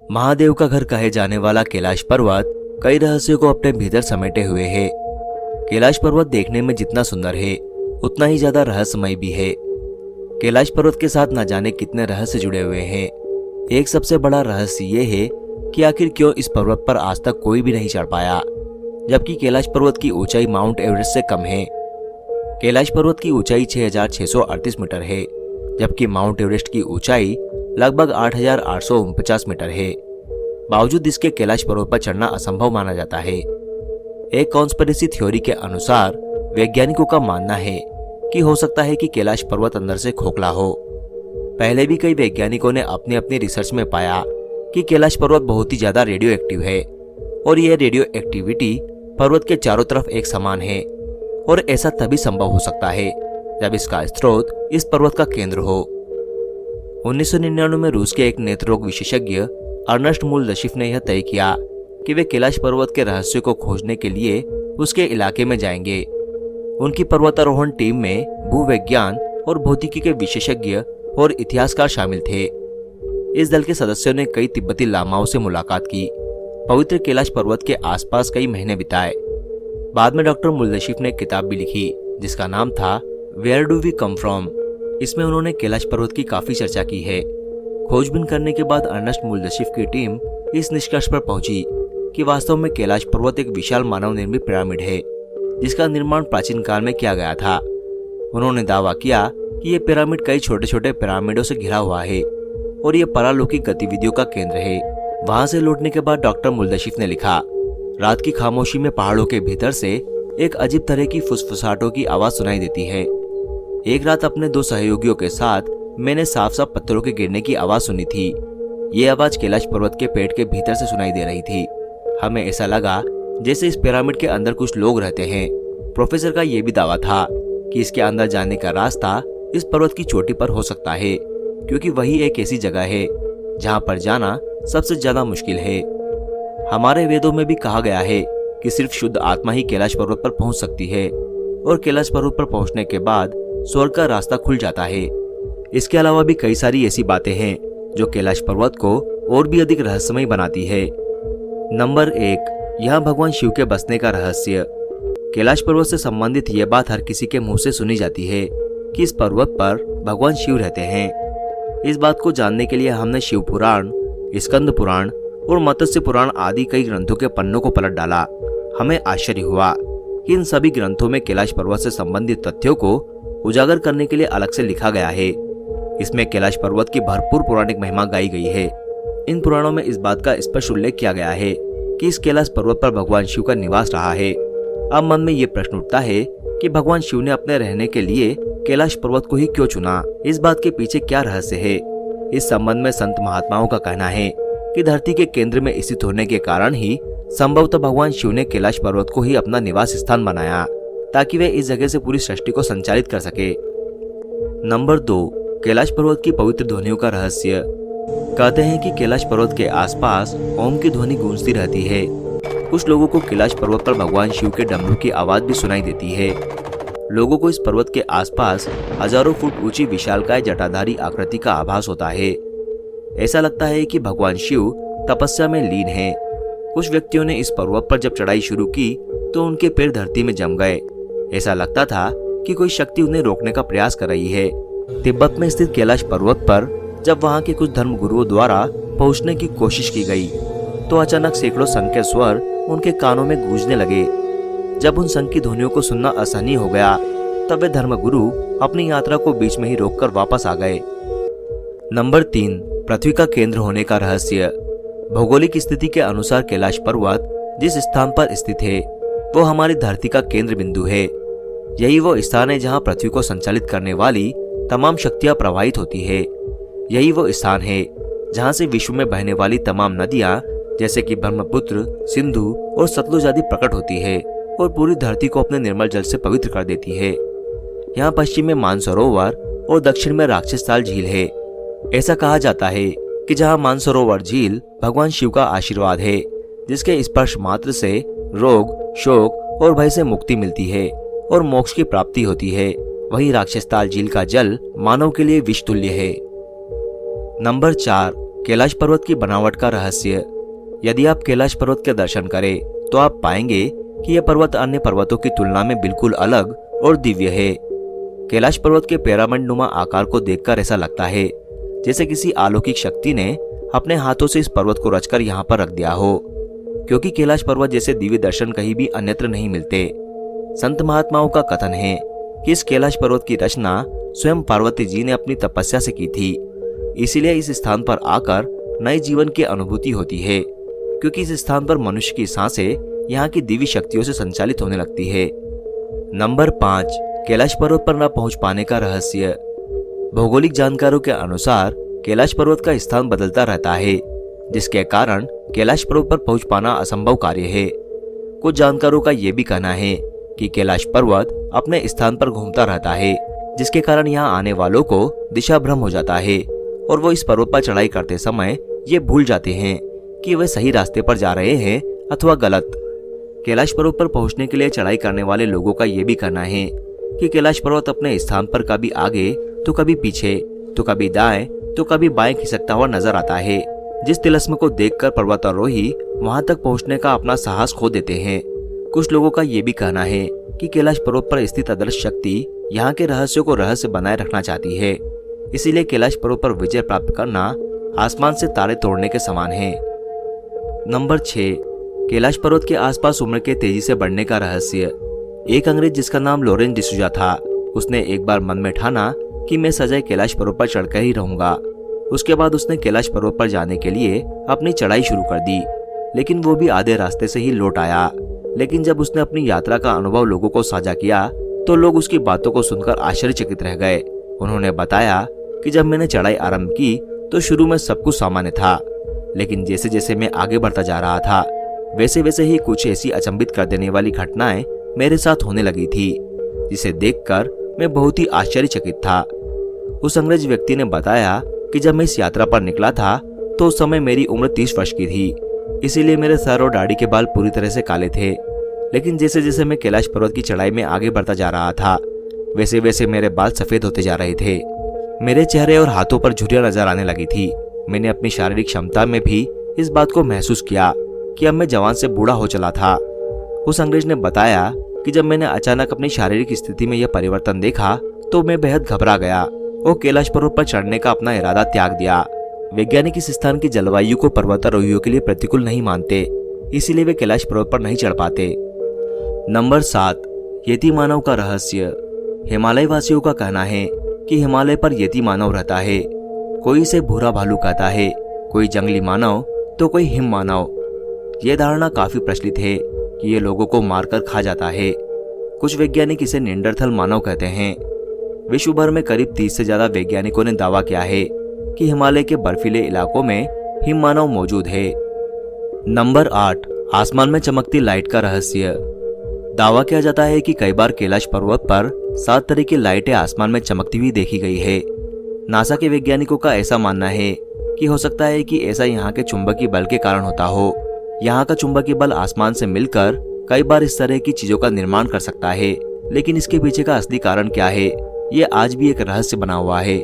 महादेव का घर कहे जाने वाला कैलाश पर्वत कई रहस्यों को अपने भीतर समेटे हुए है। कैलाश पर्वत देखने में जितना सुंदर है उतना ही ज्यादा रहस्यमय भी है। कैलाश पर्वत के साथ न जाने कितने रहस्य जुड़े हुए हैं। एक सबसे बड़ा रहस्य ये है कि आखिर क्यों इस पर्वत पर आज तक कोई भी नहीं चढ़ पाया, जबकि कैलाश पर्वत की ऊंचाई माउंट एवरेस्ट से कम है। कैलाश पर्वत की ऊंचाई 6,638 मीटर है, जबकि माउंट एवरेस्ट की ऊंचाई लगभग 8,849 मीटर है। बावजूद इसके कैलाश पर्वत पर चढ़ना असंभव माना जाता है। एक कॉन्स्पिरेसी थ्योरी के अनुसार वैज्ञानिकों का मानना है कि हो सकता है कि कैलाश पर्वत अंदर से खोखला हो। पहले भी कई वैज्ञानिकों ने अपनी अपनी रिसर्च में पाया कि कैलाश पर्वत बहुत ही ज्यादा रेडियो एक्टिव है और यह रेडियो एक्टिविटी पर्वत के चारों तरफ एक समान है, और ऐसा तभी संभव हो सकता है जब इसका स्रोत इस पर्वत का केंद्र हो। 1999 में रूस के एक नेत्ररोग विशेषज्ञ अर्नेस्ट मूलदशिफ ने यह तय किया कि वे कैलाश पर्वत के रहस्य को खोजने के लिए उसके इलाके में जाएंगे। उनकी पर्वतारोहण टीम में भूविज्ञान और भौतिकी के विशेषज्ञ और इतिहासकार शामिल थे। इस दल के सदस्यों ने कई तिब्बती लामाओं से मुलाकात की, पवित्र कैलाश पर्वत के आसपास कई महीने बिताए। बाद में डॉक्टर मूलदशिफ ने एक किताब भी लिखी जिसका नाम था where do we come from. इसमें उन्होंने कैलाश पर्वत की काफी चर्चा की है। खोजबीन करने के बाद अर्नेस्ट मूलदशिफ की टीम इस निष्कर्ष पर पहुंची कि वास्तव में कैलाश पर्वत एक विशाल मानव निर्मित पिरामिड है जिसका निर्माण प्राचीन काल में किया गया था। उन्होंने दावा किया कि यह पिरामिड कई छोटे छोटे पिरामिडों से घिरा हुआ है और यह परालौकिक गतिविधियों का केंद्र है। वहां से लौटने के बाद डॉक्टर मूलदशिफ ने लिखा, रात की खामोशी में पहाड़ों के भीतर से एक अजीब तरह की फुसफुसाहटों की आवाज सुनाई देती है। एक रात अपने 2 सहयोगियों के साथ मैंने साफ साफ पत्थरों के गिरने की आवाज सुनी थी। ये आवाज कैलाश पर्वत के पेट के भीतर से सुनाई दे रही थी। हमें ऐसा लगा जैसे इस पिरामिड के अंदर कुछ लोग रहते हैं। प्रोफेसर का यह भी दावा था कि इसके अंदर जाने का रास्ता इस पर्वत की चोटी पर हो सकता है, क्योंकि वही एक ऐसी जगह है जहां पर जाना सबसे ज्यादा मुश्किल है। हमारे वेदों में भी कहा गया है कि सिर्फ शुद्ध आत्मा ही कैलाश पर्वत पर पहुंच सकती है, और कैलाश पर्वत पर पहुंचने के बाद स्वर्ग का रास्ता खुल जाता है। इसके अलावा भी कई सारी ऐसी बातें हैं जो कैलाश पर्वत को और भी अधिक रहस्यमय बनाती है। नंबर 1, यहाँ भगवान शिव के बसने का रहस्य। कैलाश पर्वत से संबंधित यह बात हर किसी के मुंह से सुनी जाती है कि इस पर्वत पर भगवान शिव रहते हैं। इस बात को जानने के लिए हमने शिव पुराण, स्कंद पुराण और मत्स्य पुराण आदि कई ग्रंथों के पन्नों को पलट डाला। हमें आश्चर्य हुआ कि इन सभी ग्रंथों में कैलाश पर्वत से संबंधित तथ्यों को उजागर करने के लिए अलग से लिखा गया है। इसमें कैलाश पर्वत की भरपूर पौराणिक महिमा गाई गई है। इन पुराणों में इस बात का स्पष्ट उल्लेख किया गया है कि इस कैलाश पर्वत पर भगवान शिव का निवास रहा है। अब मन में ये प्रश्न उठता है कि भगवान शिव ने अपने रहने के लिए कैलाश पर्वत को ही क्यों चुना? इस बात के पीछे क्या रहस्य है? इस संबंध में संत महात्माओं का कहना है कि धरती के केंद्र में स्थित होने के कारण ही संभवतः भगवान शिव ने कैलाश पर्वत को ही अपना निवास स्थान बनाया, ताकि वे इस जगह से पूरी सृष्टि को संचालित कर सके। नंबर 2, कैलाश पर्वत की पवित्र ध्वनियों का रहस्य। कहते हैं कि कैलाश पर्वत के आसपास ओम की ध्वनि गूंजती रहती है। कुछ लोगों को कैलाश पर्वत पर भगवान शिव के डमरू की आवाज भी सुनाई देती है। लोगों को इस पर्वत के आसपास हजारों फुट ऊंची विशालकाय जटाधारी आकृति का आभास होता है। ऐसा लगता है कि भगवान शिव तपस्या में लीन हैं। कुछ व्यक्तियों ने इस पर्वत पर जब चढ़ाई शुरू की तो उनके पैर धरती में जम गए। ऐसा लगता था कि कोई शक्ति उन्हें रोकने का प्रयास कर रही है। तिब्बत में स्थित कैलाश पर्वत पर जब वहां के कुछ धर्मगुरुओं द्वारा पहुंचने की कोशिश की गई तो अचानक सैकड़ों शंख के स्वर उनके कानों में गूंजने लगे। जब उन शंख की ध्वनियों को सुनना असहनीय हो गया तब वे धर्मगुरु अपनी यात्रा को बीच में ही रोककर वापस आ गए। नंबर 3, पृथ्वी का केंद्र होने का रहस्य। भौगोलिक स्थिति के अनुसार कैलाश पर्वत जिस स्थान पर स्थित है वो हमारी धरती का केंद्र बिंदु है। यही वो स्थान है जहां पृथ्वी को संचालित करने वाली तमाम शक्तियां प्रवाहित होती है। यही वो स्थान है जहां से विश्व में बहने वाली तमाम नदियां जैसे कि ब्रह्मपुत्र, सिंधु और सतलुज आदि प्रकट होती है और पूरी धरती को अपने निर्मल जल से पवित्र कर देती है। यहाँ पश्चिम में मानसरोवर और दक्षिण में राक्षसताल झील है। ऐसा कहा जाता है कि जहाँ मानसरोवर झील भगवान शिव का आशीर्वाद है, जिसके स्पर्श मात्र से रोग, शोक और भय से मुक्ति मिलती है और मोक्ष की प्राप्ति होती है। वहीं राक्षसताल झील का जल मानव के लिए विष तुल्य है। नंबर 4, कैलाश पर्वत की बनावट का रहस्य। यदि आप कैलाश पर्वत के दर्शन करें तो आप पाएंगे कि यह पर्वत अन्य पर्वतों की तुलना में बिल्कुल अलग और दिव्य है। कैलाश पर्वत के पिरामिड नुमा आकार को देखकर ऐसा लगता है जैसे किसी अलौकिक शक्ति ने अपने हाथों से इस पर्वत को रचकर यहाँ पर रख दिया हो, क्योंकि कैलाश पर्वत जैसे दिव्य दर्शन कहीं भी अन्यत्र नहीं मिलते। संत महात्माओं का कथन है कि इस कैलाश पर्वत की रचना स्वयं पार्वती जी ने अपनी तपस्या से की थी। इसीलिए इस स्थान पर आकर नए जीवन की अनुभूति होती है, क्योंकि इस स्थान पर मनुष्य की सांसें यहाँ की दिव्य शक्तियों से संचालित होने लगती है। नंबर 5, कैलाश पर्वत पर न पहुंच पाने का रहस्य। भौगोलिक जानकारों के अनुसार कैलाश पर्वत का स्थान बदलता रहता है, जिसके कारण कैलाश पर्वत पर पहुंच पाना असंभव कार्य है। कुछ जानकारों का यह भी कहना है कि कैलाश पर्वत अपने स्थान पर घूमता रहता है, जिसके कारण यहाँ आने वालों को दिशा भ्रम हो जाता है और वो इस पर्वत पर चढ़ाई करते समय ये भूल जाते हैं कि वे सही रास्ते पर जा रहे हैं अथवा गलत। कैलाश पर्वत पर पहुंचने के लिए चढ़ाई करने वाले लोगों का यह भी कहना है कि कैलाश पर्वत अपने स्थान पर कभी आगे तो कभी पीछे तो कभी दाएं तो कभी बाएं खिसकता हुआ नजर आता है, जिस तिलस्म को देखकर पर्वतारोही वहां तक पहुंचने का अपना साहस खो देते हैं। कुछ लोगों का यह भी कहना है कि कैलाश पर्वत पर स्थित अदृश्य शक्ति यहाँ के रहस्यों को रहस्य बनाए रखना चाहती है, इसीलिए कैलाश पर्वत पर विजय प्राप्त करना आसमान से तारे तोड़ने के समान है। नंबर 6, कैलाश पर्वत के आसपास उम्र के तेजी से बढ़ने का रहस्य। एक अंग्रेज जिसका नाम लॉरेंस डिसूजा था, उसने एक बार मन में ठाना कि मैं सदैव कैलाश पर्वत पर चढ़कर ही रहूंगा। उसके बाद उसने कैलाश पर्वत पर जाने के लिए अपनी चढ़ाई शुरू कर दी, लेकिन वो भी आधे रास्ते से ही लौट आया। लेकिन जब उसने अपनी यात्रा का अनुभव लोगों को साझा किया तो लोग उसकी बातों को सुनकर आश्चर्यचकित रह गए। उन्होंने बताया कि जब मैंने चढ़ाई आरंभ की तो शुरू में सब कुछ सामान्य था, लेकिन जैसे जैसे मैं आगे बढ़ता जा रहा था वैसे वैसे ही कुछ ऐसी अचंभित कर देने वाली घटनाएं मेरे साथ होने लगी थी, जिसे देखकर मैं बहुत ही आश्चर्यचकित था। उस अंग्रेज व्यक्ति ने बताया कि जब मैं इस यात्रा पर निकला था तो उस समय मेरी उम्र 30 वर्ष की थी, इसीलिए मेरे सर और दाढ़ी के बाल पूरी तरह से काले थे। लेकिन जैसे जैसे मैं कैलाश पर्वत की चढ़ाई में आगे बढ़ता जा रहा था वैसे वैसे मेरे बाल सफेद होते जा रहे थे। मेरे चेहरे और हाथों पर झुर्रियां नजर आने लगी थी। मैंने अपनी शारीरिक क्षमता में भी इस बात को महसूस किया कि अब मैं जवान से बूढ़ा हो चला था। उस अंग्रेज ने बताया कि जब मैंने अचानक अपनी शारीरिक स्थिति में यह परिवर्तन देखा तो मैं बेहद घबरा गया और कैलाश पर्वत पर चढ़ने का अपना इरादा त्याग दिया। वैज्ञानिक इस स्थान की जलवायु को पर्वतारोहियों के लिए प्रतिकूल नहीं मानते, इसीलिए वे कैलाश पर्वत पर नहीं चढ़ पाते। नंबर 7, यति मानव का रहस्य। हिमालय वासियों का कहना है कि हिमालय पर यति मानव रहता है। कोई इसे भूरा भालू कहता है, कोई जंगली मानव तो कोई हिम मानव। यह धारणा काफी प्रचलित है कि ये लोगों को मारकर खा जाता है। कुछ वैज्ञानिक इसे निएंडरथल मानव कहते हैं। विश्व भर में करीब 30 से ज्यादा वैज्ञानिकों ने दावा किया है कि हिमालय के बर्फीले इलाकों में हिम मानव मौजूद है। नंबर 8, आसमान में चमकती लाइट का रहस्य। दावा किया जाता है कि कई बार कैलाश पर्वत पर 7 तरह की लाइटें आसमान में चमकती हुई देखी गई है। नासा के वैज्ञानिकों का ऐसा मानना है कि हो सकता है कि ऐसा यहाँ के चुंबकीय बल के कारण होता हो। यहाँ का चुंबकीय बल आसमान से मिलकर कई बार इस तरह की चीजों का निर्माण कर सकता है, लेकिन इसके पीछे का असली कारण क्या है ये आज भी एक रहस्य बना हुआ है।